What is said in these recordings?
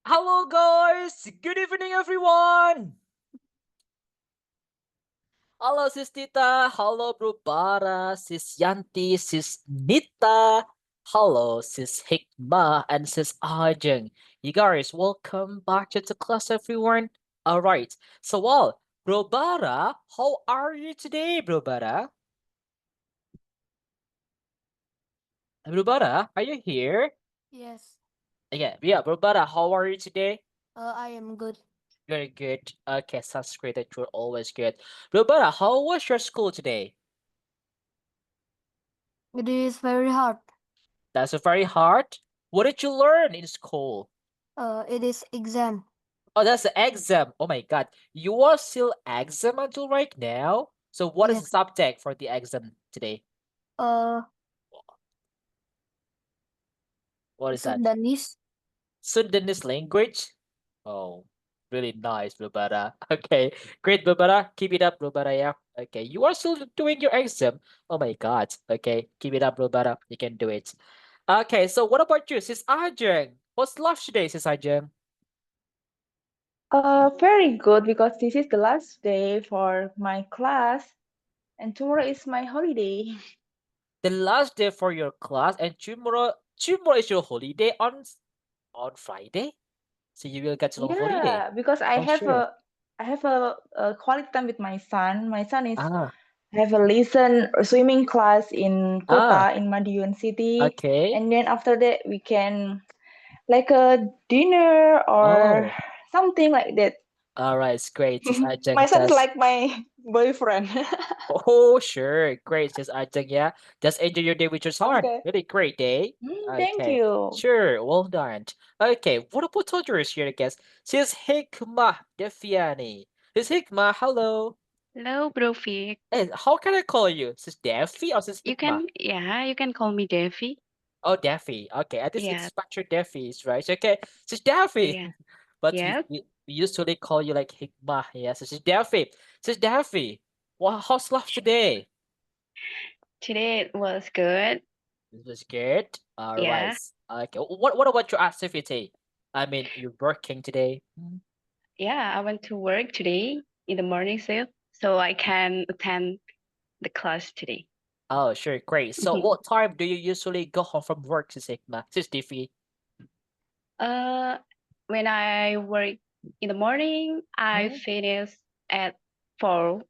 Hello, guys. Good evening, everyone. Halo, Sis Tita. Halo, Bro Bara, Sis Yanti, Sis Nita. Hello, Sis Hikmah, and Sis Ajeng. You guys, welcome back to the class, everyone. All right. So, Bro Bara, how are you today, Bro Bara? Bro Bara, are you here? Yes, Yeah, Bro Bara, how are you today? I am good. Very good. Okay, sounds great that you're always good. Robara, how was your school today? It is very hard. That's a very hard. What did you learn in school? It is exam. Oh, that's the exam. Oh my God. You are still exam until right now? So what is Yes. the subject for the exam today? Uh, What is that? Sundanese. Sundanese language? Oh, really nice, Robara. Okay, great, Robara. Keep it up, Robara. Yeah. Okay, you are still doing your exam. Oh my God. Okay, keep it up, Robara. You can do it. Okay, so what about you, Sis Ajeng? What's lunch today, Sis Ajeng? Very good because this is the last day for my class and tomorrow is my holiday. The last day for your class, and tomorrow is your holiday on Friday. So you will get a long holiday. Yeah, because I Oh have sure. a quality time with my son. My son is Ah have a lesson swimming class in ah. Kota in Madiun City, Okay. and then after that we can like a dinner or Oh, something like that. all right. It's great. Sis My Ajeng son is just. like my boyfriend. Oh sure, great. Sis Ajeng. Yeah, just enjoy your day with your son. Okay. Really great day. Thank Okay. you. Sure. Well done. Okay. What about others here, I guess? Sis Hikmah Defiani. Sis Hikmah. Hello. Hello, Brofik. And how can I call you? Sis Defi or Sis You Hikmah? can, yeah, you can call me Devi. Oh, Defi. Okay, I just Yeah, expect your Defis, right? Okay, Sis Defi. yeah, But yeah. we usually call you like Hikmah. Yes, Sis Defi. Sis Defi. Wow, how's life today? Today it was good. This was good. All right. Yeah, Okay. What about your activity? I mean, you're working today. yeah. I went to work today in the morning shift, so I can attend the class today. Oh, sure, great. So, what time do you usually go home from work, Sis Hikmah? Sis Defi? uh, when I work in the morning, I Hmm? finish at 4.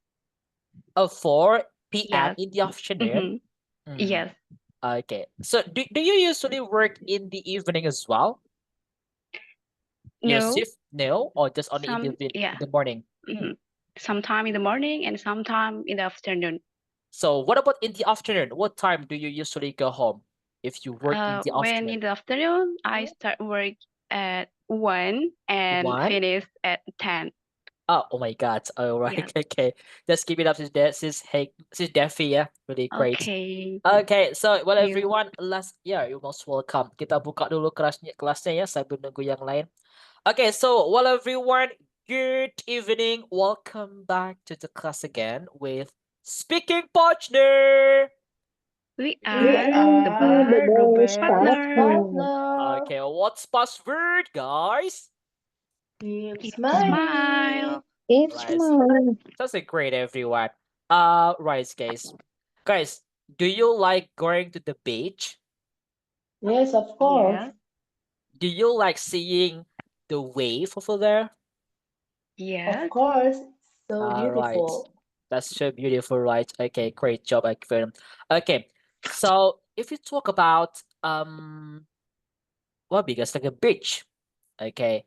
Oh, 4 p.m. Yes. in the afternoon. Mm-hmm. Hmm. Yes. Okay. So do you usually work in the evening as well? Your No. shift? No, or just only in Some. in Yeah. the morning? Mm-hmm. Sometime in the morning and sometime in the afternoon. So what about in the afternoon? What time do you usually go home if you work in the When afternoon? in the afternoon, I Hmm? start work at 1 and One? finish at 10. Oh my God. All right. Yeah. Okay. Just keep it up, sis Defi, yeah. Really great. Okay. Okay, so well You. everyone, you're most welcome. Kita buka dulu kelasnya ya sambil nunggu yang lain. Okay, so well everyone, good evening. Welcome back to the class again with speaking partner. We We are the are the bar best partner. partner. Okay, what's password, guys? Keep Keep smiling. smile. It's Right, mine. that's a great everyone. Right, guys. Guys, do you like going to the beach? Yes, of course. Yeah. Do you like seeing the wave over there? Of Yes. course. So All right. beautiful. That's so beautiful, right? Okay, great job, Akifem. Okay, so if you talk about well, because like a beach, okay,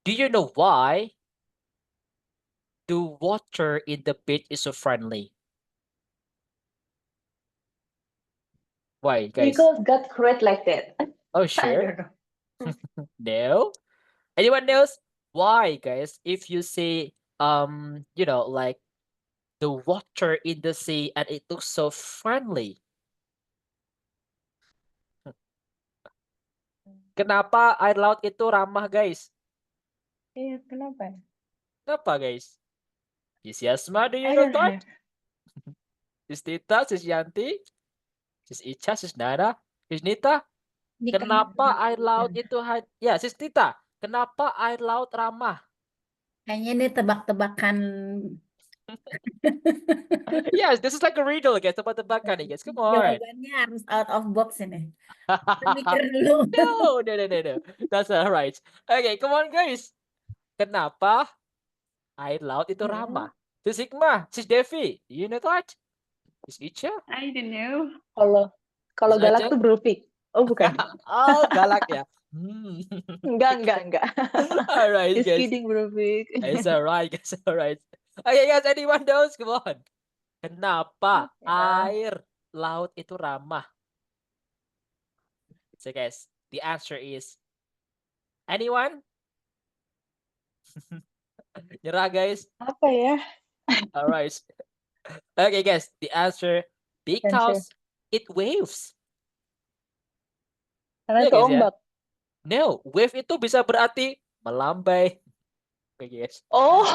do you know why the water in the beach is so friendly? Why, guys? Because God created like that. Oh, I sure. don't know. No? Anyone knows why, guys? If you see, like the water in the sea and it looks so friendly. Kenapa air laut itu ramah, guys? Iya, kenapa? Kenapa, guys? Sis Yasma, do you I know don't know. that? Sis Tita, Sis Yanti, Sis Ica, Sis Nana, Sis Nita. Di Kenapa kenapa? air laut itu ya, Sis Tita. Kenapa air laut ramah? Kayaknya ini tebak-tebakan. Yes, this is like a riddle, guys. Tebak-tebakan nih, guys. Come on. Jawabannya harus out of box ini. Kita mikir dulu. No. That's not right. Okay, come on, guys. Kenapa air laut itu ramah? Sis Hikmah, Sis Devi, you know that? Sis Ica? I don't know. Kalau Sis galak Ajeng? tuh Brufik. Oh, bukan. Oh, galak ya. Hmm. Enggak. Alright, Just guys. kidding, Brufik. It's alright, guys. Alright. Okay, guys. Anyone knows? Come on. Kenapa Ya. air laut itu ramah? So, guys, the answer is anyone? Nyerah, guys. Apa ya? Alright. Okay, guys. The answer because it waves. Karena Iya, itu guys, ya. ombak. No, wave itu bisa berarti melambai. Oke, guys. Oh,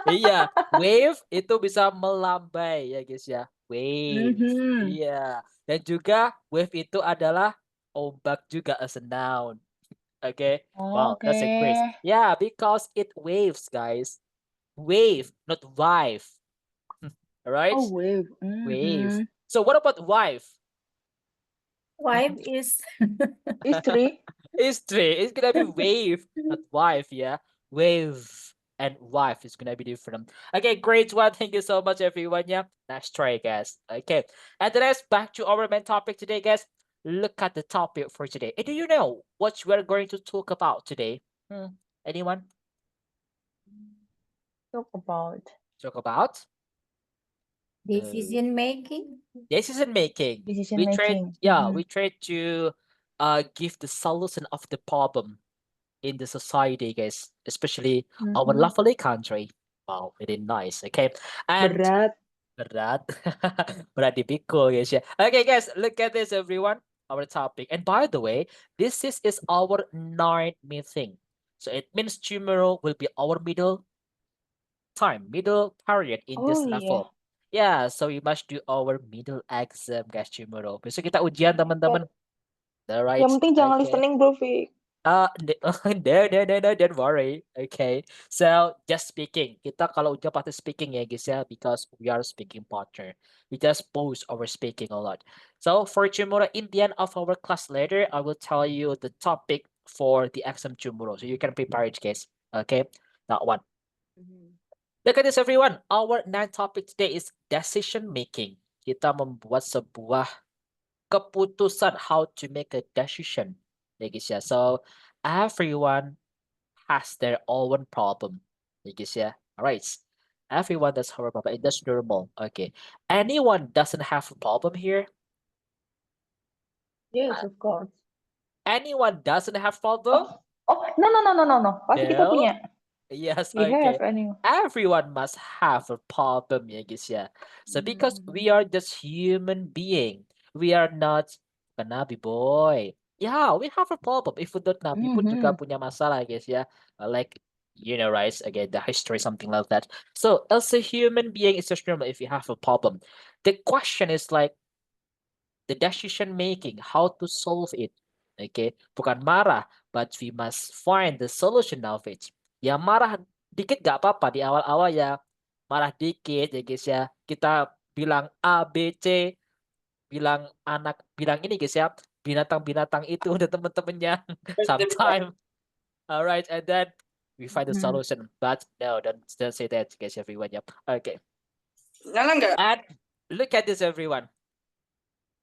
Iya, wave itu bisa melambai ya, guys ya. Wave. Iya. Dan juga wave itu adalah ombak juga as a noun. Okay. Wow, that's a great. Yeah, because it waves, guys. Wave, not wife. Alright? Oh, wave. Wave. So what about wife? Wife is Istri. Istri. It's gonna be wave, not wife, yeah. Wave and wife is gonna be different. Okay, great one. Thank you so much, everyone. Yeah, let's try, guys. Okay, and then let's back to our main topic today, guys. Look at the topic for today. And do you know what we're going to talk about today? Anyone? Talk about. Talk about decision making. decision making. Decision We try, making. we try to give the solution of the problem in the society, guys, especially our lovely country. Wow, really nice. Okay, and Berat. berat dipikul, guys. Yeah. Okay, guys, look at this, everyone. Our topic, and by the way, this is our night meeting, so it means tomorrow will be our middle period in this Oh, level. Yeah, so we must do our middle exam, guys, tomorrow. Besok kita ujian, teman-teman. Alright. Yang penting jangan okay. listening, Brufik. No, don't worry. Okay. So just speaking. Kita kalau udah pasti speaking ya, guys ya, because we are speaking partner. We just post our speaking a lot. So for tomorrow, in the end of our class later, I will tell you the topic for the exam tomorrow. So you can prepare it, guys. Okay. That one. Look at this, everyone. Our ninth topic today is decision making. Kita membuat sebuah keputusan, how to make a decision. Ya, so everyone has their own problem. Ya, alright. Everyone does have a problem. It does normal. Okay. Anyone doesn't have a problem here? Yes, of course. Anyone doesn't have problem? Oh, no. Pasti kita No? punya. Yes, We okay. have anyone. Everyone must have a problem, ya, guys, ya. So because we are just human being, we are not Nabi boy. Yeah, we have a problem. If we don't Nabi pun juga punya masalah, guys, ya. Like, you know, right? Again, the history, something like that. So as a human being, it's just normal if you have a problem. The question is like the decision making, how to solve it. Okay, bukan marah, but we must find the solution of it. Ya marah dikit gak apa-apa di awal-awal ya, marah dikit ya, guys ya. Kita bilang A, B, C, bilang ini, guys ya, binatang-binatang itu udah temen-temennya sometime. Alright, and then we find the solution. But no, don't say that, guys, everyone. Yep. Okay. And look at this, everyone.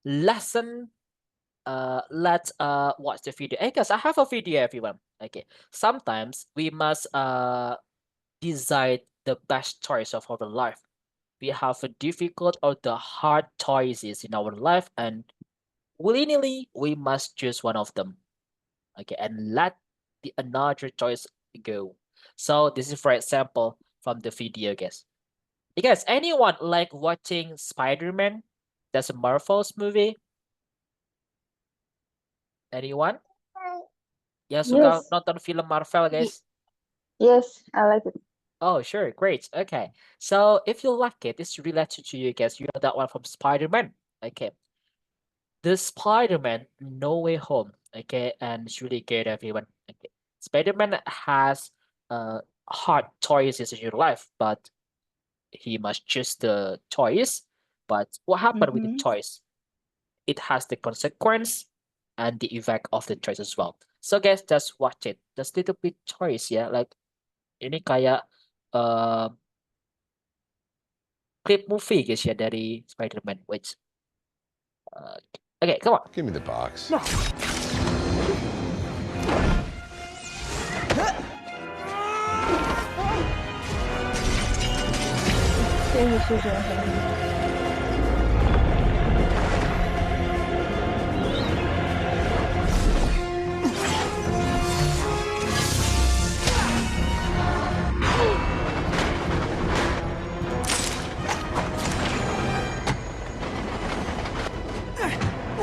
Lesson. Let's watch the video. Hey guys, I have a video, everyone. Okay. Sometimes we must decide the best choice of our life. We have a difficult or the hard choices in our life, and willingly we must choose one of them. Okay, and let the another choice go. So this is, for example, from the video, guys. Hey guys, anyone like watching Spider-Man? That's a Marvel's movie. Anyone? Yang suka nonton film Marvel, guys? Yes, I like it. Oh, sure. Great. Okay. So if you like it, it's related to you guys. You know that one from Spider-Man. Okay. The Spider-Man No Way Home. Okay. And it's really good, everyone. Okay. Spider-Man has hard choices in your life, but he must choose the choice. But what happened with the choice? It has the consequence and the effect of the choice as well. So guys, just watch it. Just little bit choice ya. Like ini kayak clip movie guys ya dari Spider-Man. Which okay, come on. Give me the box.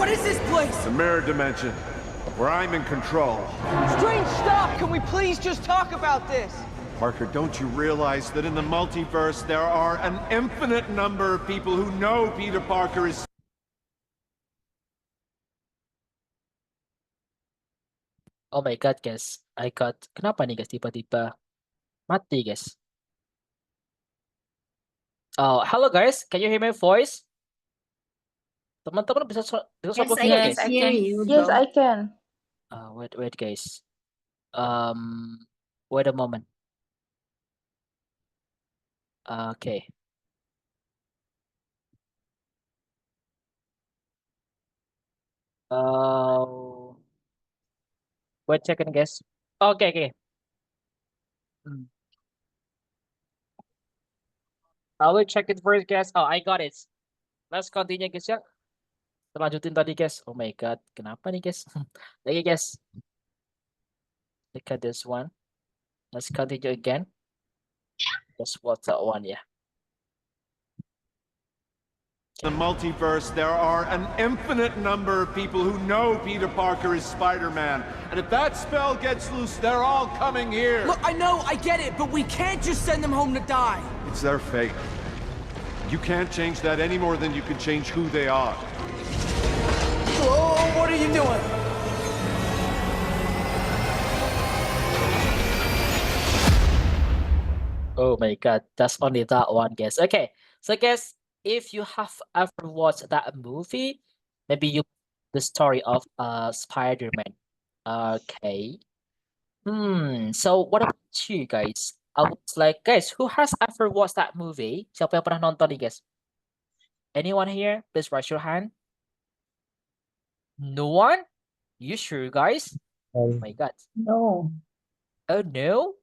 What is this place? The mirror dimension, where I'm in control. Strange stuff! Can we please just talk about this? Parker, don't you realize that in the multiverse there are an infinite number of people who know Peter Parker is... Oh my god guys, kenapa nih guys tiba-tiba mati guys? Oh, hello guys, can you hear my voice? Teman-teman bisa Yes, suara I nggak, can guys? hear you, Yes, bro. I can. Wait guys. Wait a moment. Okay. Wait a second guys. Okay. I will check it first guys. Oh, I got it. Let's continue guys ya. Kita lanjutin tadi guys. Oh my god, kenapa nih guys? Lagi guys. Look at this one. Let's continue again. Just watch that one, yeah. In the multiverse, there are an infinite number of people who know Peter Parker is Spider-Man. And if that spell gets loose, they're all coming here. Look, I know, I get it, but we can't just send them home to die. It's their fate. You can't change that any more than you can change who they are. Oh, what are you doing? Oh my god, that's only that one, guys. Okay, so guys, if you have ever watched that movie, maybe you the story of Spider-Man. Okay. So what about you guys? I was like, guys, who has ever watched that movie? Siapa yang pernah nonton nih, guys? Anyone here? Please raise your hand. No one? You sure, guys? Oh my god. No. Oh no?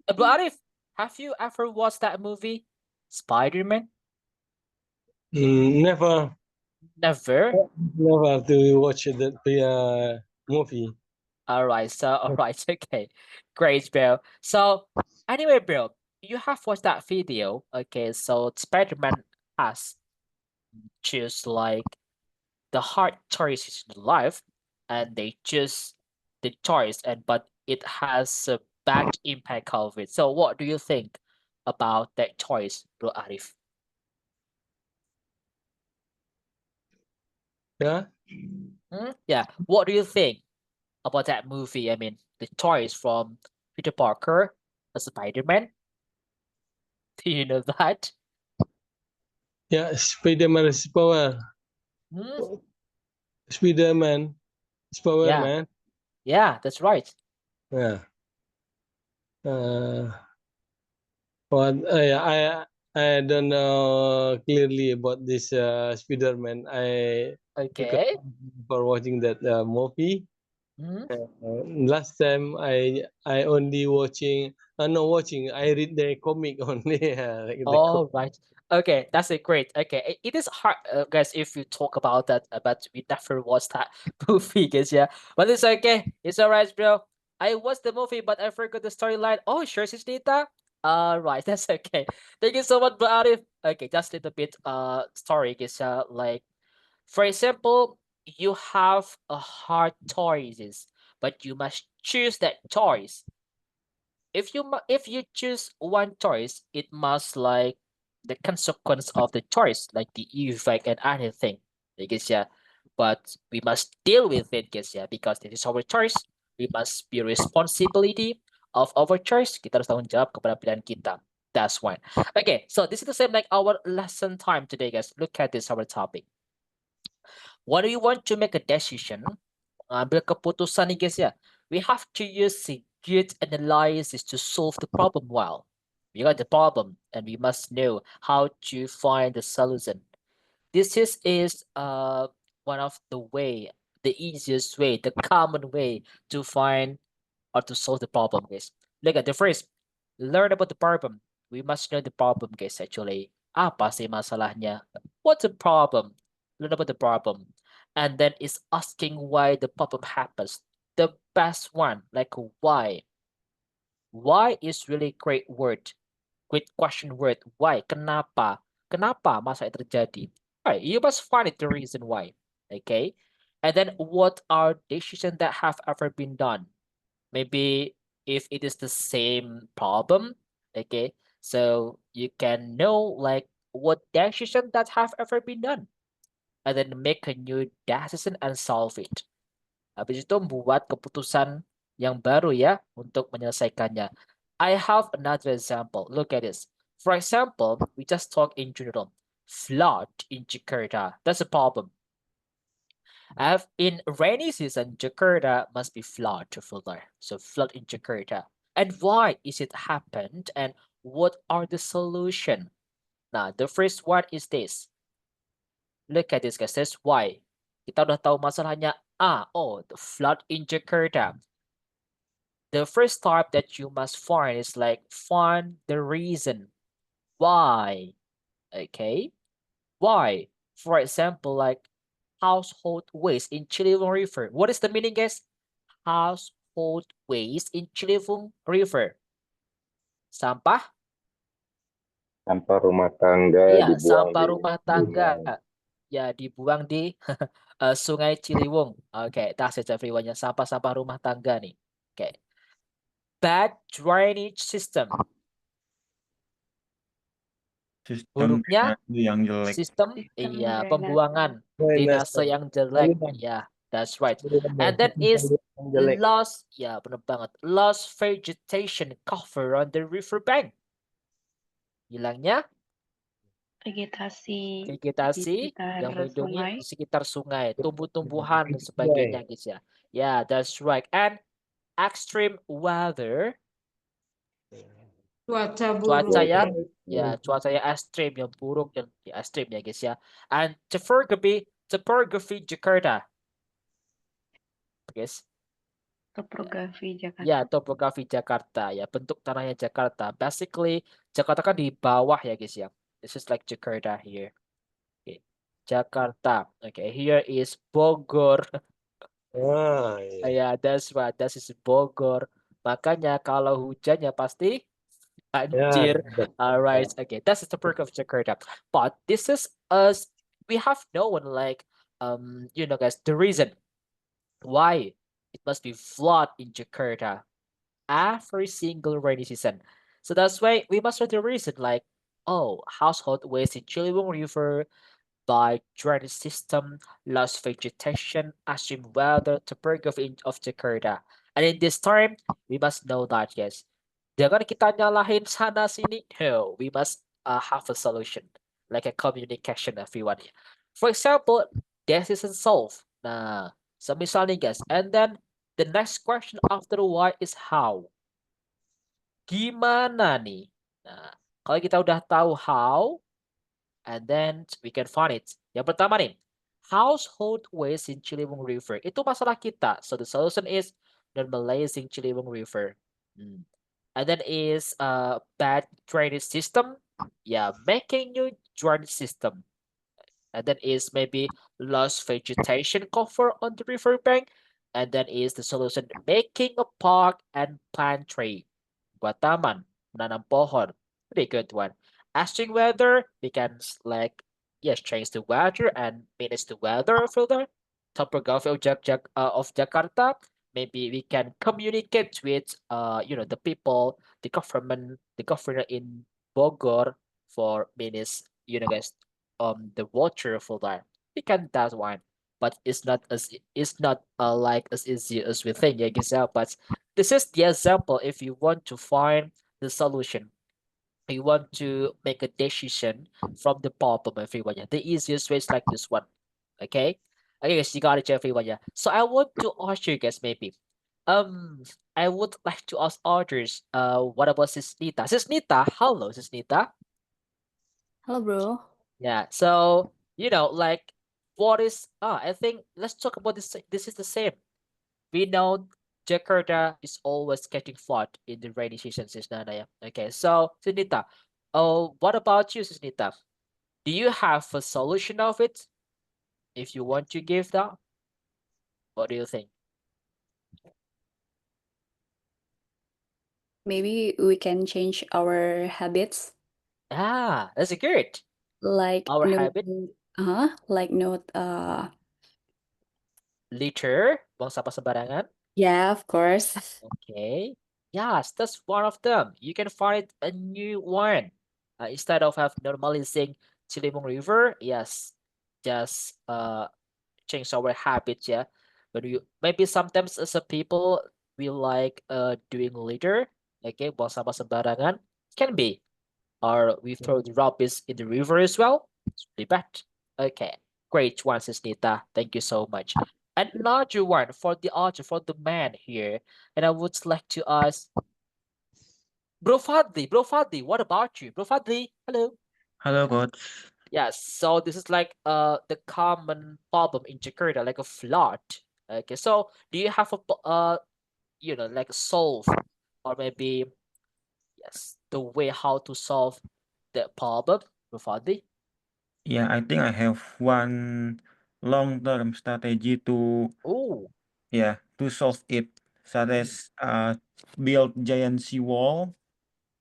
Abu Arif, have you ever watched that movie? Spider-Man? Never Never? have to watch that movie. Alright, okay. Great, bro. So anyway, bro, you have watched that video. Okay, so Spider-Man has choose like the hard choices in life, and they choose the choice, but it has a bad impact of it. So what do you think about that choice, bro Arif? Yeah. Yeah, what do you think about that movie? I mean, the choice from Peter Parker as Spider-Man. Do you know that? Yeah, Spider-Man's power. Spider-Man. It's power, Yeah. man. Yeah, that's right. Yeah. But I don't know clearly about this Spider-Man. Okay. For watching that movie. Mhm. Last time I only watching. I read the comic only. Like the Oh, right. Okay, that's a great. Okay, it is hard, guys, if you talk about that, but we never watched that movie, guys. Yeah, but it's okay. It's alright, bro. I watched the movie, but I forgot the storyline. Oh, sure, sis Dita. Right, that's okay. Thank you so much, bro Arif. Okay, just a little bit story, guys. Like, for example, you have a hard choices, but you must choose that choice. If you choose one choice, it must like the consequence of the choice, like the effect and anything. I guess yeah, but we must deal with it, guess yeah, because this is our choice. We must be responsibility of our choice. Kita harus tanggung jawab kepada pilihan kita. That's one. Okay, so this is the same like our lesson time today, guys. Look at this, our topic. When we want to make a decision, ambil keputusan nih guys ya, we have to use a good analysis to solve the problem well. We got the problem and we must know how to find the solution. This is one of the easiest way, the common way to find or to solve the problem, guys. Look at the first, learn about the problem. We must know the problem, guys, actually. Apa sih masalahnya? What's the problem? Learn about the problem. And then is asking why the problem happens. The best one, like why. Why is really great word. Great question word. Why? Kenapa? Kenapa masalah itu terjadi? Right, you must find it the reason why. Okay. And then what are decisions that have ever been done? Maybe if it is the same problem, okay, so you can know like what decision that have ever been done, and then make a new decision and solve it. Habis itu membuat keputusan yang baru ya untuk menyelesaikannya. I have another example. Look at this. For example, we just talk in general. Flood in Jakarta. That's a problem. In rainy season, Jakarta must be flood to fuller. So flood in Jakarta. And why is it happened? And what are the solution? Now, the first one is this. Look at this, guys. That's why. Kita udah tahu masalahnya. The flood in Jakarta. The first step that you must find is like find the reason. Why? Okay. Why? For example, like household waste in Ciliwung River. What is the meaning, guys? Household waste in Ciliwung River. Sampah? Sampah rumah tangga Ya, dibuang sampah di rumah tangga. sungai. Ya, dibuang di Sungai Ciliwung. Okay, that's it everyone. Ya, sampah-sampah rumah tangga nih. Okay. Bad drainage system. Sistem Buruknya drainase yang jelek. sistem Sistem pembuangan drainase yang jelek. Ya, that's right. And then is lost, ya benar banget. Lost vegetation cover on the riverbank. Hilangnya vegetasi di vegetasi sekitar yang melindungi sungai. di sekitar sungai, tumbuh-tumbuhan dan sebagainya, guys ya. Yeah, that's right. And extreme weather, Cuaca cuaca buruk. yang cuaca yang ekstrim, yang buruk, yang ekstrim ya guys ya. And topography Jakarta, guys. Topografi Jakarta. Ya, topografi Jakarta ya, bentuk tanahnya Jakarta. Basically, Jakarta kan di bawah ya guys ya. This is like Jakarta here. Okay. Jakarta. Okay, here is Bogor. Ya, that's right. That is Bogor. Makanya kalau hujannya pasti banjir. Alright. Okay, that's the perk of Jakarta. But this is us. We have known like guys, the reason why it must be flood in Jakarta every single rainy season. So that's why we must know the reason like, household waste in Ciliwung River, by drainage system, lost vegetation, extreme weather, topography of Jakarta. And in this time, we must know that, yes. Jangan kita nyalahin sana sini. No, we must have a solution, like a communication, everyone. For example, decision solve. Nah, semisal nih guys. And then the next question after why is how. Gimana nih? Nah, kalau kita udah tahu how, and then we can find it. Yang pertama nih, household waste in Ciliwung River. Itu masalah kita. So the solution is normalizing Ciliwung River. And then is bad drainage system. Yeah, making new drainage system. And then is maybe lost vegetation cover on the riverbank. And then is the solution making a park and plant tree. Buat taman, menanam pohon. Pretty good one. Extreme weather, we can change the weather and manage the weather further. Topography of Jakarta, maybe we can communicate with the people, the governor in Bogor for manage guys the water for that. We can that one. but it's not like as easy as we think, ya guys ya. But this is the example if you want to find the solution. You want to make a decision from the problem, everyone. Yeah. The easiest way is like this one. Okay? Okay, guys, you got it, everyone. Yeah. So I want to ask you guys maybe. I would like to ask others, what about Sis Nita? Sis Nita, hello, Sis Nita. Hello, bro. Yeah, so like what is I think let's talk about this. This is the same. We know Jakarta is always getting flood in the rainy season, Sis Nana. Yeah. Okay, so Sis Nita, what about you, Sis Nita? Do you have a solution of it? If you want to give that, what do you think? Maybe we can change our habits, Ah, that's good. like Our habit, like not litter, buang sampah sembarangan. yeah, of course. Okay. Yes, that's one of them. You can find a new one. Instead of normalizing Ciliwung River, yes, just change our habits, yeah. But maybe sometimes as a people we like doing litter, okay, buang sampah sembarangan. Can be. Or we throw the rubbish in the river as well. It's really bad. Okay. Great one, Sis Nita. Thank you so much. And another one for the man here. And I would like to ask Bro Fadli, what about you? Bro Fadli, hello. Hello, Coach. Yes, so this is like the common problem in Jakarta, like a flood. Okay, so do you have a like solve or maybe yes the way how to solve that problem, Bro Fadli? Yeah, I think I have one long-term strategy to Oh, solve it, such as build giant seawall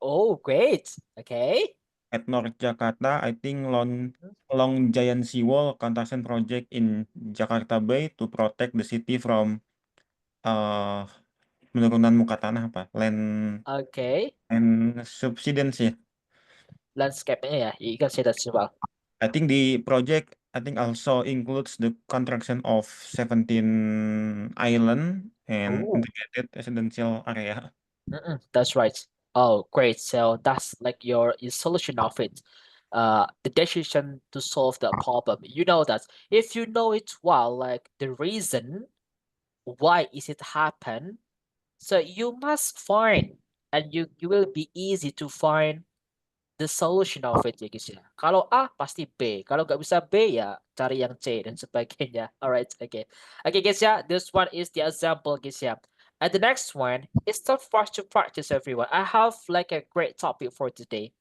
oh, great. Okay. at North Jakarta. I think long giant seawall construction project in Jakarta Bay to protect the city from penurunan muka tanah land Okay. and subsidence ya. Landscape, yeah, you can say that as well. I think the project also includes the construction of 17 island and Oh. integrated residential area. That's right. Oh, great. So that's like your solution of it. The decision to solve the problem. You know that if you know it well, like the reason why is it happen, so you must find and you will be easy to find the solution of it ya guys ya. Kalau A pasti B, kalau nggak bisa B ya cari yang C dan sebagainya. Alright, okay. Okay guys ya, this one is the example guys ya. And the next one is tough for us to practice everyone. I have like a great topic for today.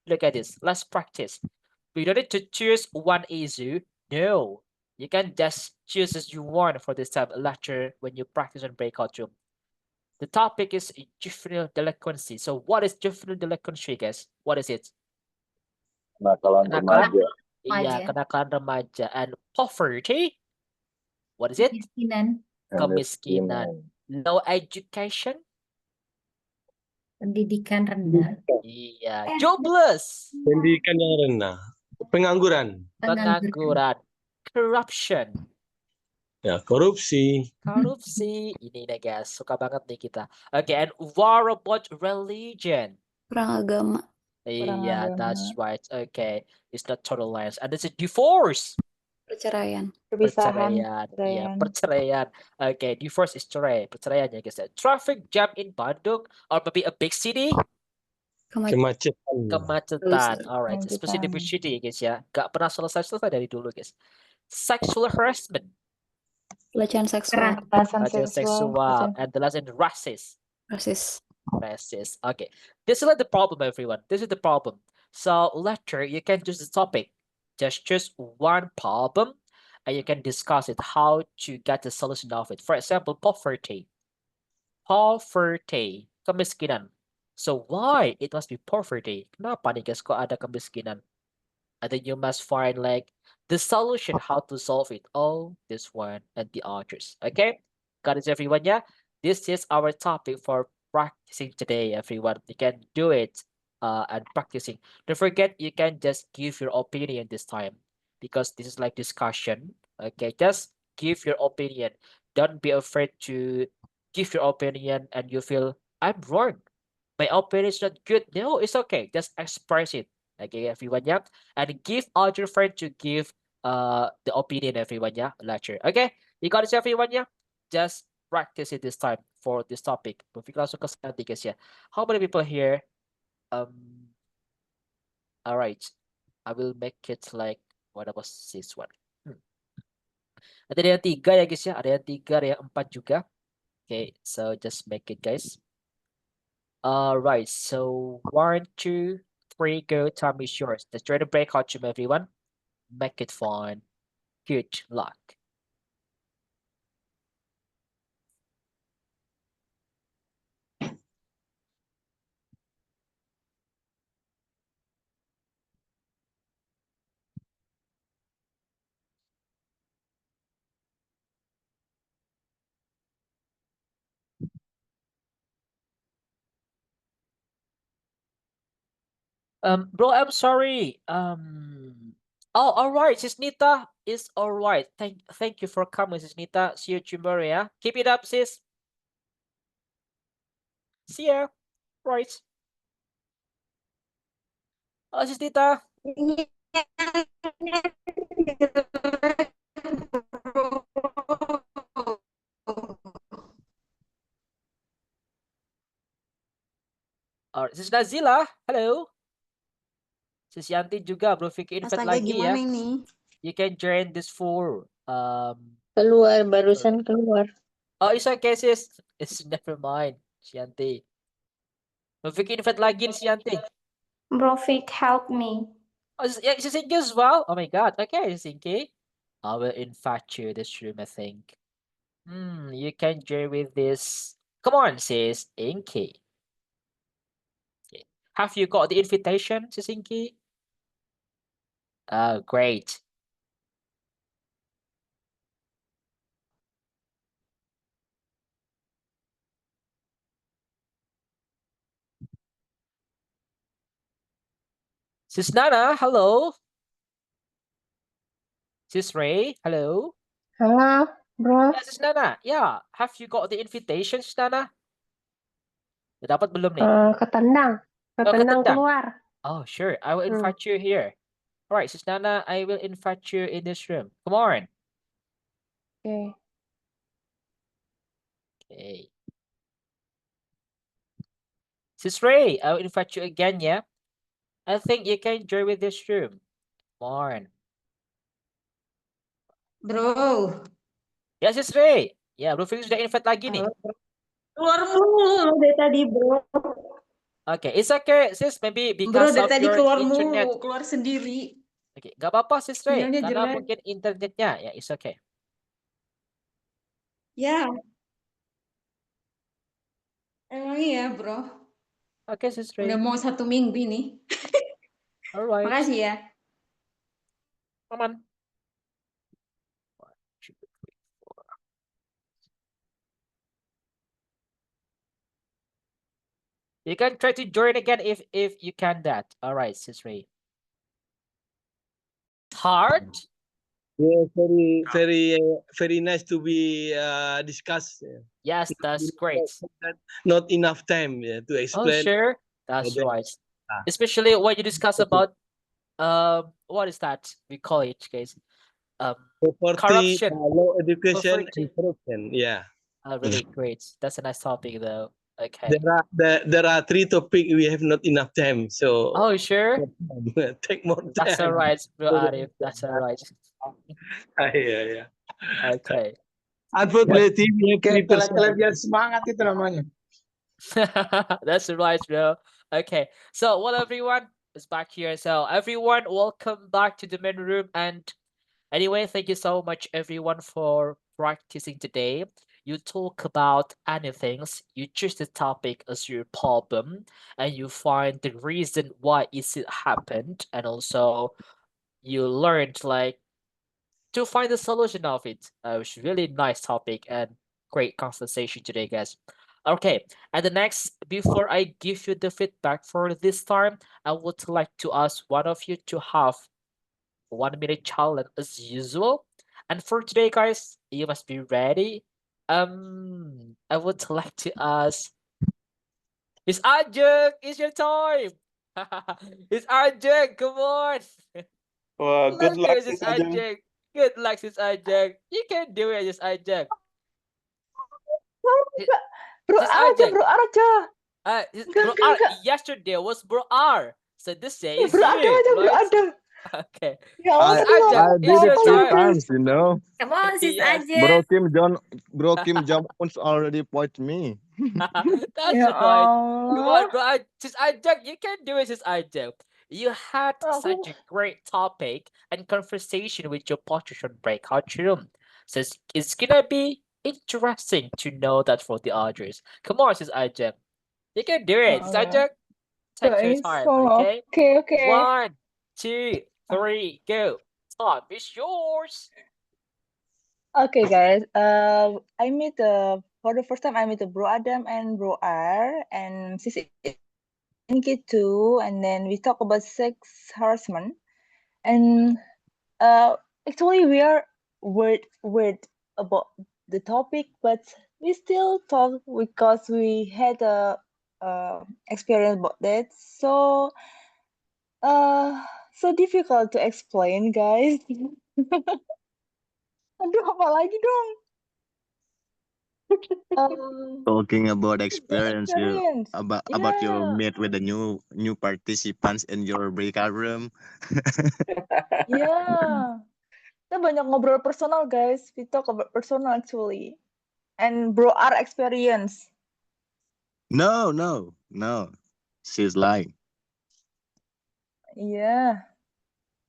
Look at this, let's practice. We don't need to choose one issue. No, you can just choose as you want for this type of lecture when you practice on breakout room. The topic is juvenile delinquency. So what is juvenile delinquency, guys? What is it? Kenakalan Kenakalan? remaja. Iya, Remaja. kenakalan remaja. And poverty? What is it? Kemiskinan, Kemiskinan. No education? pendidikan rendah, Iya. Jobless. Pendidikan yang rendah, pengangguran, Pengangguran. Corruption. ya korupsi, Korupsi. Ini nih guys, suka banget nih kita. Okay, and war about religion. Perang agama. Yeah, agama. that's right. Okay, it's not total lies. And this is divorce. Perceraian. Perpisahan. Perceraian. Perceraian. Okay, divorce is cerai. Perceraian ya guys. Traffic jam in Bandung or maybe a big city. kemacetan, Kemacetan. Alright, Kemacetan. specific city ya guys ya. Gak pernah selesai-selesai dari dulu guys. Sexual harassment. Pelecehan seksual. Kekerasan Pelecehan seksual. seksual. And the last is racist. Rasis. Racist. Okay. This is like the problem, everyone. This is the problem. So later you can choose the topic. Just choose one problem and you can discuss it how to get the solution of it. For example, poverty. Poverty. Kemiskinan. So why it must be poverty? Kenapa nih guys kok ada kemiskinan? And then you must find like the solution how to solve it. Oh, this one and the others. Okay? Got it, everyone? Yeah? This is our topic for practicing today, everyone. You can do it and practicing. Don't forget, you can just give your opinion this time because this is like discussion. Okay, just give your opinion. Don't be afraid to give your opinion and you feel I'm wrong. My opinion is not good. No, it's okay. Just express it. Okay, everyone, yeah. And give out your friend to give the opinion, everyone, yeah. Lecture. Okay, you got it, everyone, yeah. Just practice it this time for this topic. Moving langsung ke selanjutnya, guys, ya. How many people here? All right. I will make it like what was this one? Ada yang 3 ya, guys, ya. Ada yang 3, ada yang 4 juga. Okay, so just make it, guys. Right, so 1, 2, 3, go. Time is yours. Let's try to break out to everyone. Make it fun. Good luck. Bro, I'm sorry. Oh, all right. Sis Nita is all right. Thank you for coming, Sis Nita. See you tomorrow, yeah. Keep it up, sis. See ya. Right. Oh, Sis Nita. Sis Nazila, hello. Sis Yanti juga, Bro Vicky invite Astaga, lagi gimana ya. ini? You can join this for Keluar, barusan keluar. Oh, it's okay, sis. It's never mind, Yanti. Bro Vicky invite lagi nih, Yanti. Bro Vic, help me. Oh, yeah, Sis Inky as well. Oh my God. Okay, Sis Inky. I will invite you this room, I think. You can join with this. Come on, Sis Inky. Okay. Have you got the invitation, Sis Inky? Oh, great. Sis Nana, hello. Sis Ray, hello. Halo, bro. Yeah, Sis Nana. Yeah, have you got the invitation, Sis Nana? Udah dapat belum nih? Ketendang. Ketendang ketendang. keluar. Oh, sure. I will invite you here. All right, Sis Nana, I will invite you in this room. Come on. Oke. Okay. Sis Ray, I will invite you again, yeah? I think you can join with this room. Come on. Bro. Ya, Sis Ray. Ya, Bro Felix sudah invite lagi nih. Keluar mulu dari tadi, bro. Okay, it's okay, sis. Maybe Bro, because dari of tadi your keluar internet. mulu, keluar sendiri. Okay, nggak apa-apa, Sis Ray. Sinyalnya Karena jelek. mungkin internetnya, ya, it's okay. Ya. Emang iya, bro. Oke, Sis Ray. Udah mau 1 minggu ini. Alright. Makasih ya. Aman. 1, 2, 3, 4. You can try to join again if you can that. Alright, Sis Ray. Hard? Yeah, very nice to be discussed. Yes, that's great. Not enough time to Oh, explain. sure. That's then- right. Especially when you discuss about what is that? We call it, guys. Poverty, corruption. low education, Poverty. and corruption. Yeah. Really great. That's a nice topic, though. Okay. There are 3 topics we have not enough time, so Oh, sure. take more time. That's all right, Bro Arif. That's all right. Yeah. Okay. Unfortunately, we have 3%. Kelebihan semangat itu namanya. That's right, bro. Okay. So, well, everyone is back here. So, everyone, welcome back to the main room. And anyway, thank you so much, everyone, for practicing today. You talk about anything, you choose the topic as your problem, and you find the reason why it happened, and also you learned like to find the solution of it. It was really nice topic and great conversation today, guys. Okay, and the next, before I give you the feedback for this time, I would like to ask one of you to have 1 minute challenge as usual. And for today, guys, you must be ready. I would like to ask, Miss Ajeng, it's your time. Miss Ajeng, come on. Wah, good Let's do luck, it, Miss Sis Ajeng. Ajeng. Good luck, Miss Ajeng. You can do it, Miss Ajeng. Bro Sis aja, Ajeng. bro aja. Bro R. Yesterday was Bro R. So this day is Bro ada you, aja, bro right? ada. Okay. Ya Allah, Miss tadi Ajeng, nggak it's your apa-apa ya, time. guys. you know. Come on, Sis Yes. Ajeng. Bro Kim Jong Un already point me. That's Ya right. Come on, Allah. bro. Sis Ajeng, you can do it, Sis Ajeng. You had such Aku a great topic and conversation with your partition breakout room. So it's gonna be interesting to know that for the others. Come on, Sis Ajeng. You can do it. Sis Ajeng, take your guys. time, Oh, okay? okay. 1, 2, 3, go. Time is yours. Okay, guys. I meet for the first time I meet Bro Adam and Bro R and Sis Inky too, and then we talk about sex harassment. And actually we are worried about the topic, but we still talk because we had a experience about that. So so difficult to explain, guys. Aduh, apa lagi dong? Talking about experience, Experience. about your Yeah. meet with the new participants in your breakout room. Yeah. Kita banyak ngobrol personal, guys. We talk about personal actually. And Bro R experience. No. She's lying. Iya.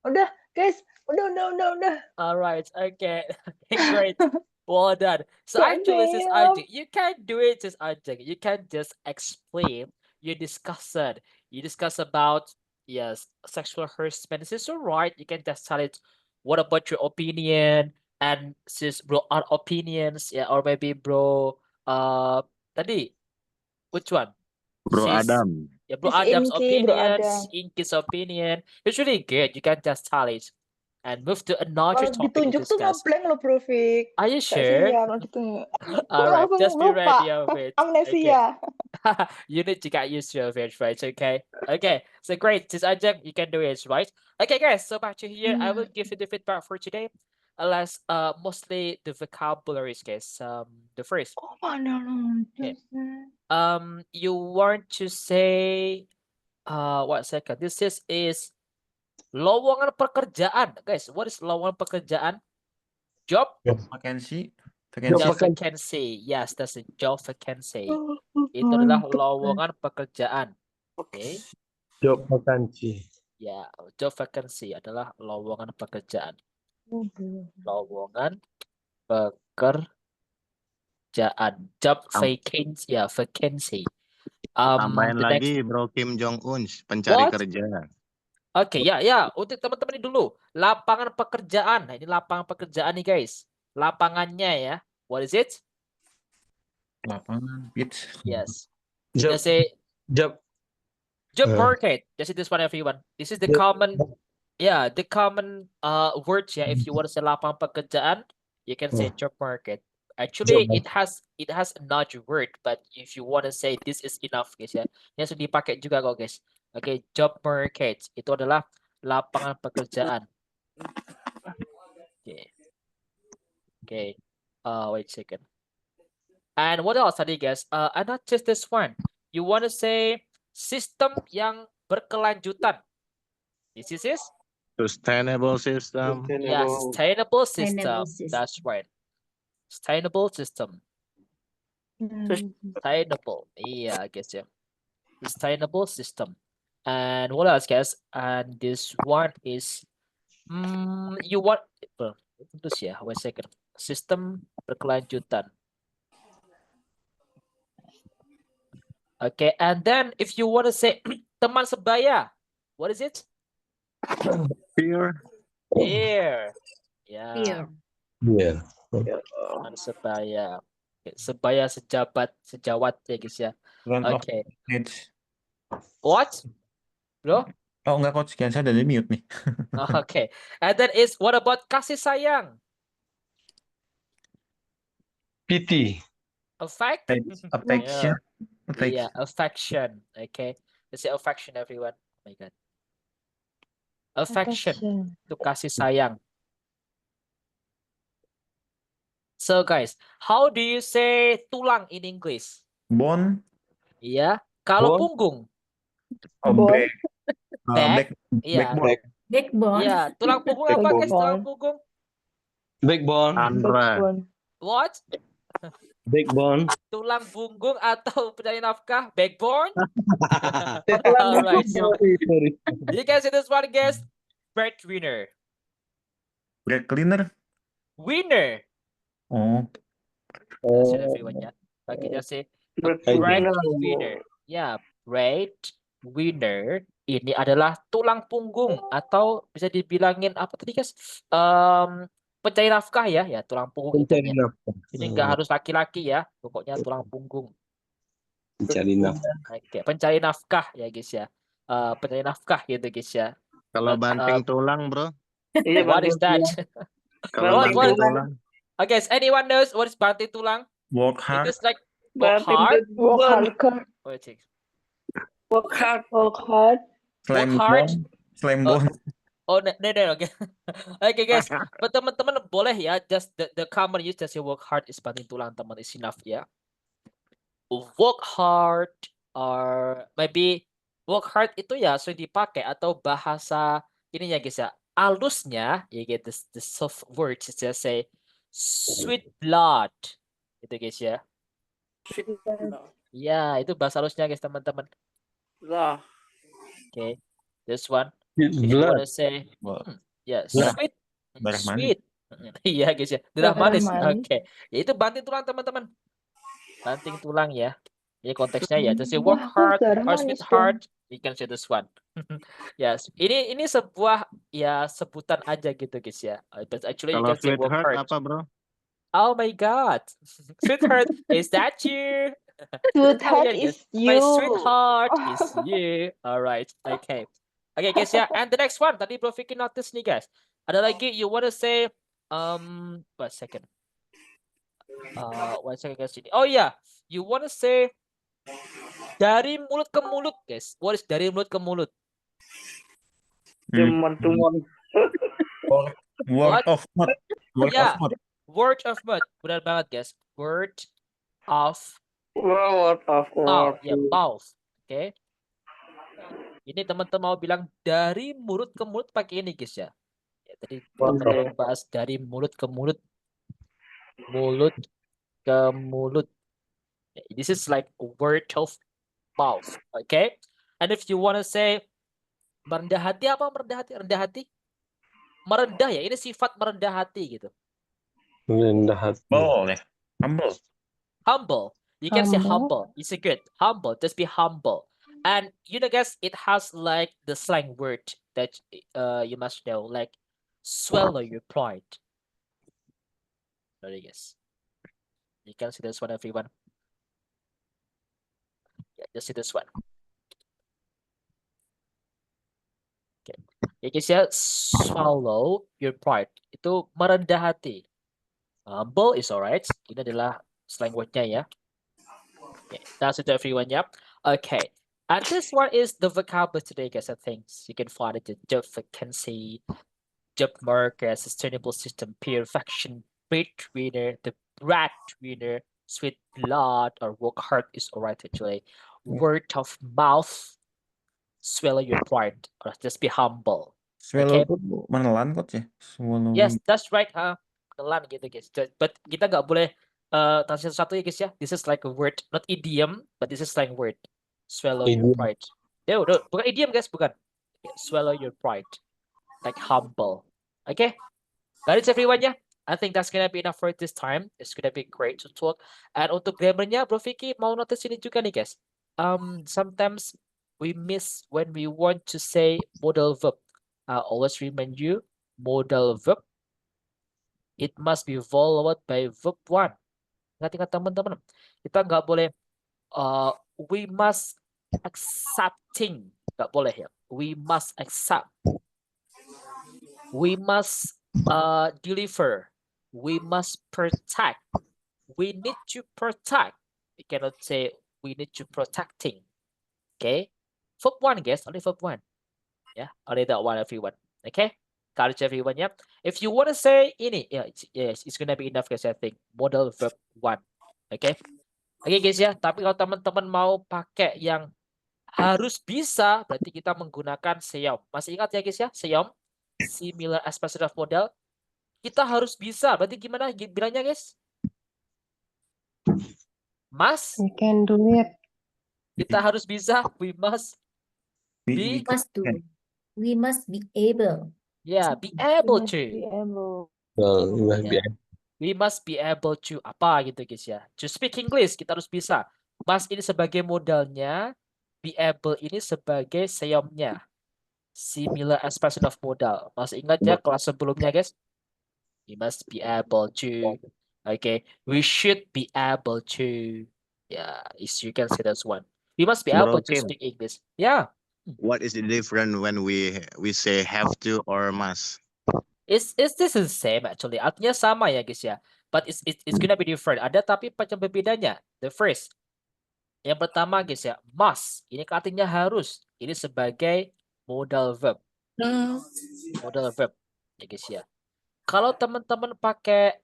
Udah, guys. Udah. All right. Okay. Great. Well done. So God actually, Sis damn. Ajeng, you can't do it, Sis Ajeng. You can't just explain. You discuss it. You discuss about, yes, sexual harassment. This is all right. You can just tell it. What about your opinion? And sis, bro, our opinions, yeah, or maybe bro, tadi, which one? Bro Sis, Adam. yeah, bro Sis Adam's Inky, Bro opinion, Adam. Inky's opinion. It's really good. You can just tell it and move to another Kalau topic to ditunjuk tuh discuss. ngeblank loh, Bro Fik. Are you Gak sure? siap, ditunjuk. All right, Langsung just be lupa. ready of it. Okay. Amnesia. You need to get used to it, right? Okay. Okay. So great. Sis Ajeng, you can do it, right? Okay, guys. So back to here. I will give you the feedback for today. Let's mostly the vocabularies, guys. The first. Oh, mana no. Okay. You want to say what second? This is lowongan pekerjaan, guys. What is lowongan pekerjaan? Job? Vacancy. Job vacancy. Yes, that's a job vacancy. Itu adalah lowongan pekerjaan. Oke. Job vacancy. Ya, job vacancy adalah lowongan pekerjaan. Lowongan pekerjaan. Job vacancy, ya, vacancy. Tambahin The lagi next. Bro Kim Jong Un pencari What? kerja. Oke, ya. Untuk teman-teman ini dulu. Lapangan pekerjaan. Nah, ini lapangan pekerjaan nih, guys. Lapangannya ya. What is it? Lapangan, pitch. Yes. Job. Just say Job. job market. Just this one, everyone. This is the common, the common words. Yeah, if you want to say lapangan pekerjaan, you can say job market. Actually, it has another word, but if you want to say this is enough, guys ya. Ini sudah dipakai juga kok, guys. Oke, job market itu adalah lapangan pekerjaan. Okay. Wait a second. And what else tadi, guys? And not just this one. You want to say sistem yang berkelanjutan. This is Sustainable system. Yeah, sustainable system. Sustainable system. That's right. Sustainable system. Sustainable. Yeah, I guess yeah. Sustainable system. And what else, guys? And this one is you want terus ya, wait a second. Sistem berkelanjutan. Okay, and then if you want to say teman sebaya, what is it? Peer. Peer. Yeah. Peer. Yeah. Teman sebaya. Okay, sebaya sejawat ya, guys ya. Okay. What? Bro? Oh enggak, coach, sekian saya dari mute nih. Okay. And then is what about kasih sayang? Pity. Affect? Affection. Yeah, affection. Okay. Let's say affection, everyone. Oh my God. Affection. Itu kasih sayang. So guys, how do you say tulang in English? Bone. Iya. Kalau Bone. punggung? Oh, Bone. back. Iya. Backbone. Backbone. Iya. Tulang punggung apa guys? Tulang punggung? Backbone. Andra. What? Backbone. Tulang punggung atau pencari nafkah? Backbone? Tulang Alright. Sorry. You can see this one, guys. Breadwinner. Bread cleaner. Winner. Oh. That's it, everyone. Yeah. Okay, just say breadwinner. Yeah, breadwinner. Ini adalah tulang punggung atau bisa dibilangin apa tadi guys? Pencari nafkah ya, tulang punggung itu Pencari ya. nafkah. Ini nggak harus laki-laki ya, pokoknya tulang punggung. Pencari nafkah. Oke, pencari nafkah ya guys ya. Pencari nafkah gitu guys ya. Kalau banting tulang, bro. What is that? Kalau What- banting tulang. Okay, guys, anyone knows what is banting tulang? Work hard. It is like work hard. Work hard. Wait, check. Work hard. Work hard. Slam hard. bone. Slam Oh. bone. Oh, no, okay. Okay, guys. But teman-teman boleh ya, just the common use just work hard is banting tulang, teman, is enough ya. Work hard or maybe work hard itu ya sering dipakai atau bahasa ini ya guys ya. Alusnya you get the soft words just say sweet blood. Gitu guys ya. Ya, itu bahasa halusnya guys teman-teman. Okay. This one. If you want to say yeah, sweet. Darah manis. Sweet. Iya guys ya. Darah Darah manis. manis. Oke. Ya itu banting tulang teman-teman. Banting tulang ya. Ini konteksnya ya. Just say work hard Darah or manis sweet dong. hard. You can say this one. Yes. Ini sebuah ya sebutan aja gitu guys ya. But actually you Kalau can say work sweetheart hard. apa, bro? Oh my God. Sweetheart, is that you? Sweetheart Kalian, is guys. My you. sweetheart is you. All right. Okay. Okay, guys. Yeah. And the next one. Tadi Bro Vicky notice nih, guys. Ada lagi. You wanna say? One second. One second, guys. Oh yeah. You wanna say? Dari mulut ke mulut, guys. What is dari mulut ke mulut? Word of mouth. Word Yeah. of mouth. Word of mouth. Benar banget, guys. Word of Word of mouth. Ya, mouth. Oke. Ini teman-teman mau bilang dari mulut ke mulut pakai ini, guys ya. Ya, tadi teman-teman bahas dari mulut ke mulut. Mulut ke mulut. This is like word of mouth. Okay? And if you want to say merendah hati, apa merendah hati? Rendah hati? Merendah ya. Ini sifat merendah hati gitu. Rendah hati. Boleh. Humble. Humble. You can say humble. It's a good. Humble. Just be humble. And you know, guys, it has like the slang word that you must know, like swallow your pride. Sorry, guys. You can see this one, everyone. Yeah, just see this one. Okay. You can say swallow your pride. Itu merendah hati. Humble is alright. Ini adalah slang wordnya ya. Okay, that's it, everyone. Yep. Okay. And this one is the vocabulary today, guys. I think you can find it: the job vacancy, job market, sustainable system, perfection, breadwinner, the breadwinner, sweet blood, or work hard is alright actually. Word of mouth, swallow your pride, or just be humble. Swallow Okay. itu menelan kok ya. Swallow. Yes, that's right. Pelan gitu, guys. But kita nggak boleh translate satu ya, guys ya. This is like a word, not idiom, but this is slang word. Swallow your Idiom. pride. No, bukan idiom, guys, bukan. Swallow your pride, like humble. Okay, that is everyone ya. I think that's gonna be enough for this time. It's gonna be great to talk. And untuk grammarnya, Bro Vicky mau notice ini juga nih, guys. Sometimes we miss when we want to say modal verb. Always remind you, modal verb, it must be followed by verb 1. Ingat-ingat teman-teman, kita nggak boleh we must accepting, nggak boleh ya. We must accept. We must deliver. We must protect. we need to protect. We cannot say we need to protecting. Okay. Verb 1, guys. Only verb 1. Yeah. Only that one, everyone. Okay. Got it, everyone. Yeah. If you want to say ini, yeah, it's gonna be enough, guys. I think modal verb 1. Okay. Oke, guys ya. Tapi kalau teman-teman mau pakai yang harus bisa, berarti kita menggunakan seom. Masih ingat ya, guys ya? Seom, similar expression of modal. Kita harus bisa. Berarti gimana bilangnya, guys? Must. We can do it. Kita harus bisa. We must be. Must do. We must be able. Yeah, be able to. Be able. Well, we must be Yeah. We must be able to apa gitu, guys ya. To speak English, kita harus bisa. Must ini sebagai modalnya. Be able ini sebagai seomnya. Similar expression of modal. Masih ingat ya kelas sebelumnya, guys? We must be able to. Okay. We should be able to. Yeah, you can say that's one. We must be Bro, able to Kim. speak English. Yeah. What is the difference when we say have to or must? This is the same actually. Artinya sama ya, guys ya. But it's gonna be different. Ada tapi macam berbedanya. The first. Yang pertama, guys ya, must. Ini artinya harus. Ini sebagai modal verb. Modal verb. Ya, guys ya. Kalau teman-teman pakai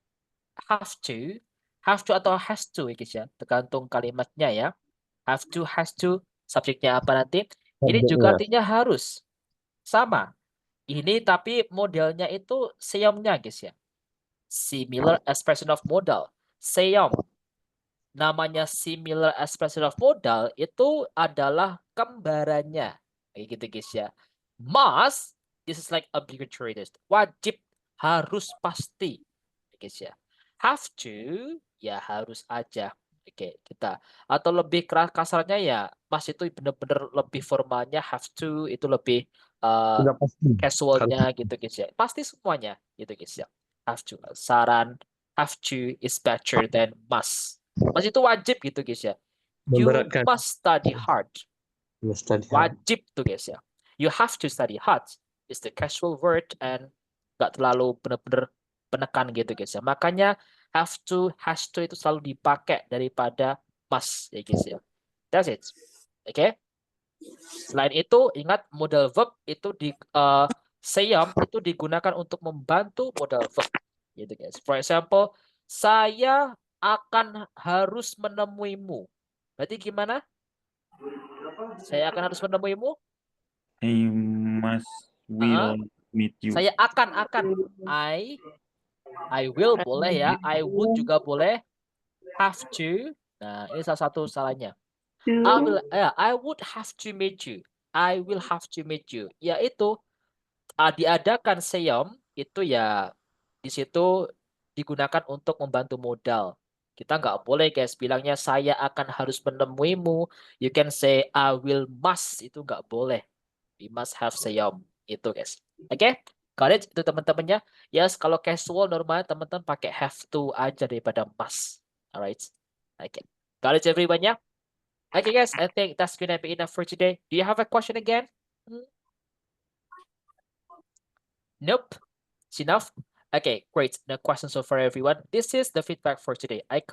have to atau has to ya, guys ya. Tergantung kalimatnya ya. Have to, has to. Subjeknya apa nanti? Ini juga artinya harus. Sama. Ini tapi modelnya itu seomnya, guys ya. Similar expression of modal. Seom. Namanya similar expression of modal itu adalah kembarannya. Kayak gitu, guys ya. Must, this is like obligatory. Wajib, harus, pasti. Guys ya. Have to, ya harus aja. Oke, kita. Atau lebih kasarnya ya, must itu benar-benar lebih formalnya, have to itu lebih Sudah pasti. casualnya gitu, guys ya. Pasti semuanya gitu, guys ya. Have to. Saran, have to is better than must. Must itu wajib gitu, guys ya. You Memberatkan. must study hard. Must study hard. Wajib tuh, guys ya. You have to study hard. It's the casual word and gak terlalu benar-benar penekan gitu, guys ya. Makanya have to, has to itu selalu dipakai daripada must ya, guys ya. That's it. Oke. Selain itu, ingat modal verb itu di seom itu digunakan untuk membantu modal verb. Gitu, guys. For example, saya akan harus menemuimu. Berarti gimana? Saya akan harus menemuimu? I must will meet you. Saya akan. I will boleh ya. I would juga boleh. Have to. Nah, ini salah satu salahnya. I would have to meet you. I will have to meet you. Yaitu diadakan seom itu ya di situ digunakan untuk membantu modal. Kita nggak boleh, guys, bilangnya saya akan harus menemuimu. You can say I will must. Itu nggak boleh. We must have seom. Itu, guys. Oke? Got it? Itu teman-temannya. Yes, kalau casual normalnya teman-teman pakai have to aja daripada must. Alright? Okay. Got it, everyone, ya? Okay, guys. I think that's gonna be enough for today. Do you have a question again? Nope. It's enough? Okay, great. No questions so far, everyone. This is the feedback for today. I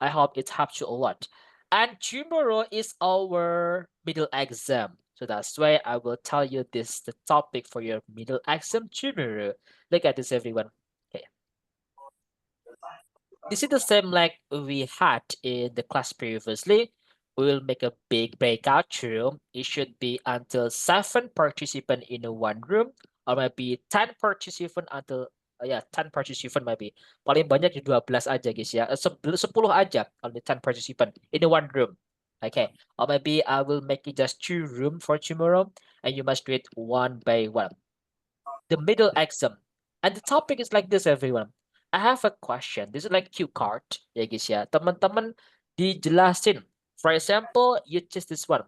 hope it helps you a lot. And tomorrow is our middle exam. So that's why I will tell you this, the topic for your middle exam tomorrow. Look at this, everyone. Okay. This is the same like we had in the class previously. We will make a big breakout room. It should be until 7 participants in one room, or maybe 10 participants until 10 participants maybe. Paling banyak di 12 aja, guys ya. 10 aja, only 10 participants in one room. Okay, or maybe I will make it just 2 rooms for tomorrow, and you must do it one by one. The middle exam, and the topic is like this, everyone. I have a question. This is like cue card, ya, guys ya. Teman-teman dijelasin. For example, you choose this one.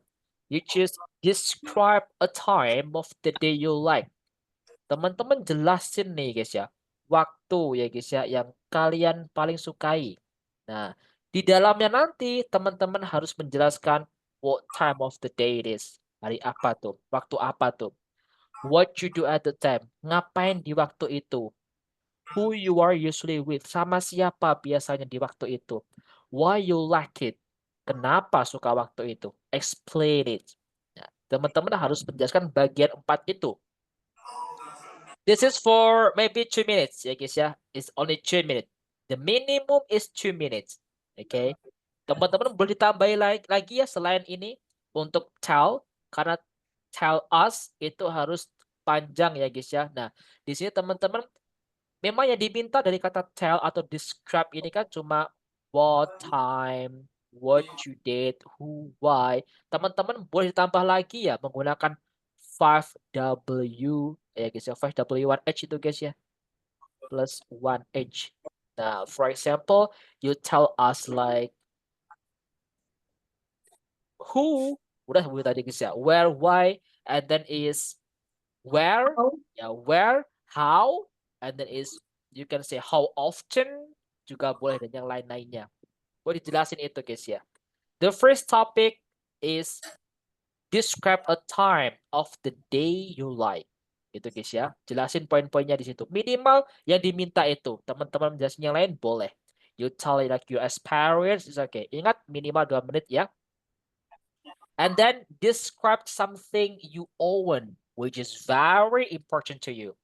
You choose describe a time of the day you like. Teman-teman jelasin nih, guys ya. Waktu ya, guys ya, yang kalian paling sukai. Nah, di dalamnya nanti teman-teman harus menjelaskan what time of the day it is. Hari apa tuh? Waktu apa tuh? What you do at the time. Ngapain di waktu itu? Who you are usually with. Sama siapa biasanya di waktu itu. Why you like it. Kenapa suka waktu itu. Explain it. Nah, teman-teman harus menjelaskan bagian 4 itu. This is for maybe 2 minutes ya guys ya. It's only 2 minutes. The minimum is 2 minutes. Okay. Teman-teman boleh ditambahin lagi ya selain ini untuk tell, karena tell us itu harus panjang ya guys ya. Nah, di sini teman-teman memang yang diminta dari kata tell atau describe ini kan cuma what time, what you did, who, why. Teman-teman boleh ditambah lagi ya menggunakan 5W ya guys ya. 5W1H itu guys ya. Plus 1H. Nah, for example, you tell us like who, udah sebut tadi guys ya. Where, why, and then is where, ya where, how, and then is you can say how often juga boleh dan yang lain-lainnya. Boleh dijelasin itu guys ya. The first topic is describe a time of the day you like. Itu guys ya. Jelasin poin-poinnya di situ. Minimal yang diminta itu. Teman-teman jelasin yang lain boleh. You tell it like your experience is okay. Ingat minimal 2 menit ya. And then describe something you own, which is very important to you.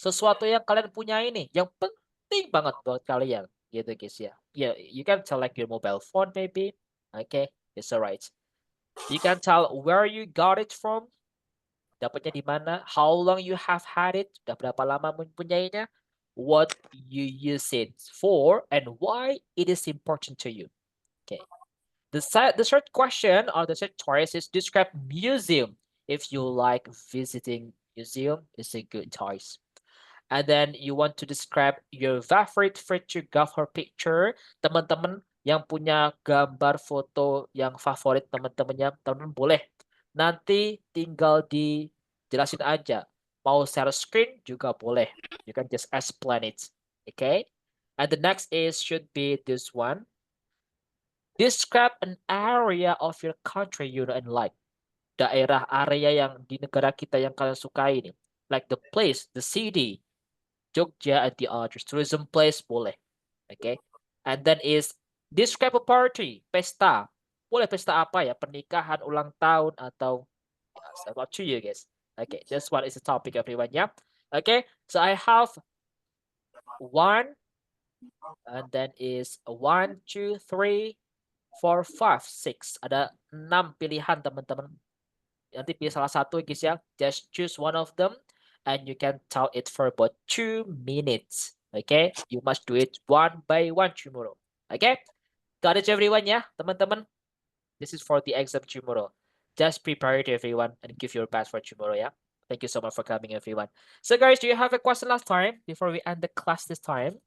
Sesuatu yang kalian punya ini, yang penting banget buat kalian, gitu guys ya. Yeah, you can tell like your mobile phone maybe, okay, it's alright. You can tell where you got it from, dapatnya di mana, how long you have had it, sudah berapa lama mempunyainya, what you use it for, and why it is important to you. Okay. The third question or the third choice is describe museum. If you like visiting museum, it's a good choice. And then you want to describe your favorite photographer picture. Teman-teman yang punya gambar foto yang favorit teman-temannya, teman-teman boleh. Nanti tinggal dijelasin aja. Mau share screen juga boleh. You can just explain it. Okay? And the next is should be this one. Describe an area of your country you know and like. Daerah area yang di negara kita yang kalian sukai nih. Like the place, the city, Jogja and the others. Tourism place boleh. Okay. And then is describe a party, pesta. Boleh pesta apa ya? Pernikahan, ulang tahun atau about to you guys. Okay, this one is the topic everyone ya. Okay, so I have 1 and then is 1, 2, 3, 4, 5, 6. Ada 6 pilihan teman-teman. Nanti pilih salah satu guys ya. Just choose one of them and you can tell it for about 2 minutes. Okay, you must do it one by one tomorrow. Okay, got it everyone ya teman-teman. This is for the exam tomorrow. Just prepare it everyone and give your best for tomorrow ya. Thank you so much for coming everyone. So guys, do you have a question last time before we end the class this time?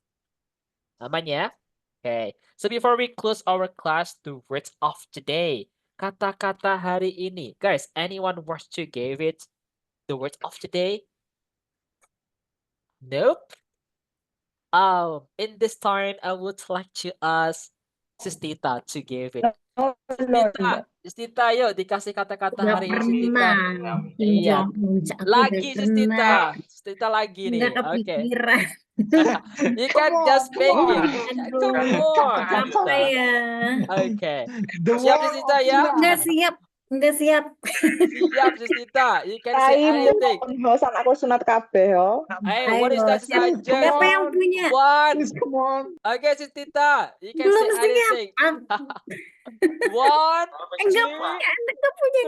Aman ya? Okay, so before we close our class, the words of today. Kata-kata hari ini. Guys, anyone wants to give it the words of today? Nope. In this time, I would like to ask Sis Tita to give it. Sis Tita, yuk dikasih kata-kata hari ini Sis Tita. Iya. Lagi Sis Tita. Sis Tita lagi nih. Oke. You can just make it. Come on. Apa ya? Oke. Siap Sis Tita ya? Enggak siap. Siap Sis Tita. You can say anything. Hosan aku sunat kabeh yo. Hey, what is that suggestion? Siapa yang punya? One. Come on. Okay, Sis Tita. You can Belum say anything. 1, 2,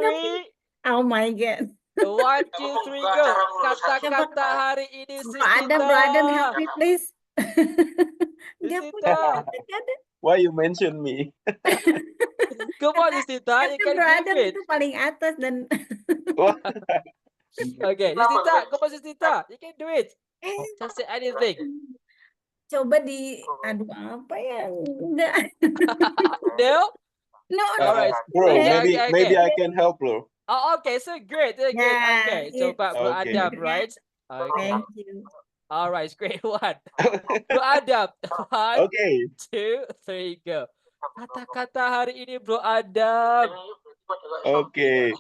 3. Oh my god. 1, 2, 3, go. Kata-kata hari ini Sis Tita. Bro Adam, help me please. Enggak punya. Why you mention me? Come on, Sis Tita. You can Bro give Adam it. itu paling atas dan Okay, Sis Tita. Come on, Sis Tita. You can do it. Just say anything. coba aduh apa ya? Enggak. No? No. Alright. Bro, Okay, maybe okay. I can help bro. Oh, okay. So great. Good. Yeah, Okay. yeah. Coba Bro Okay. Adam, right? Okay. Thank you. All right. Great one. Bro Adam. 1, Okay. 2, 3, go. Kata-kata hari ini Bro Adam. Okay.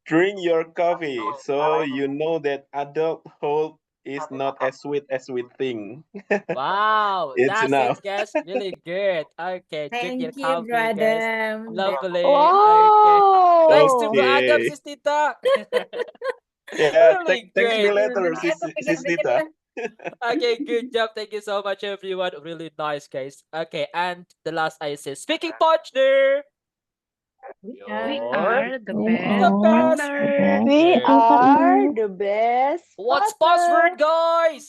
Drink your coffee so you know that adulthood is not as sweet as we think. Wow, It's that's enough. it, guys. Really good. Okay, drink your Thank you, bro coffee, guys. Adam. Lovely. Okay. Thanks to Bro Adam, Okay. Sis Tita. Yeah, Really text me great. later, Nanti aku Sis pikir-pikir Nita. ya. Okay, good job. Thank you so much, everyone. Really nice, guys. Okay, and the last I say, speaking partner. We You're are the We best the are best. partner. We the are partner. the best What's partner. password, guys?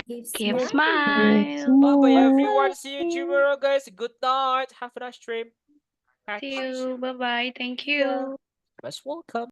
Keep Smile. smile. Bye-bye, Smile. everyone. See you tomorrow, guys. Good night. Have a nice dream. See you. Bye bye. Thank you. Most welcome.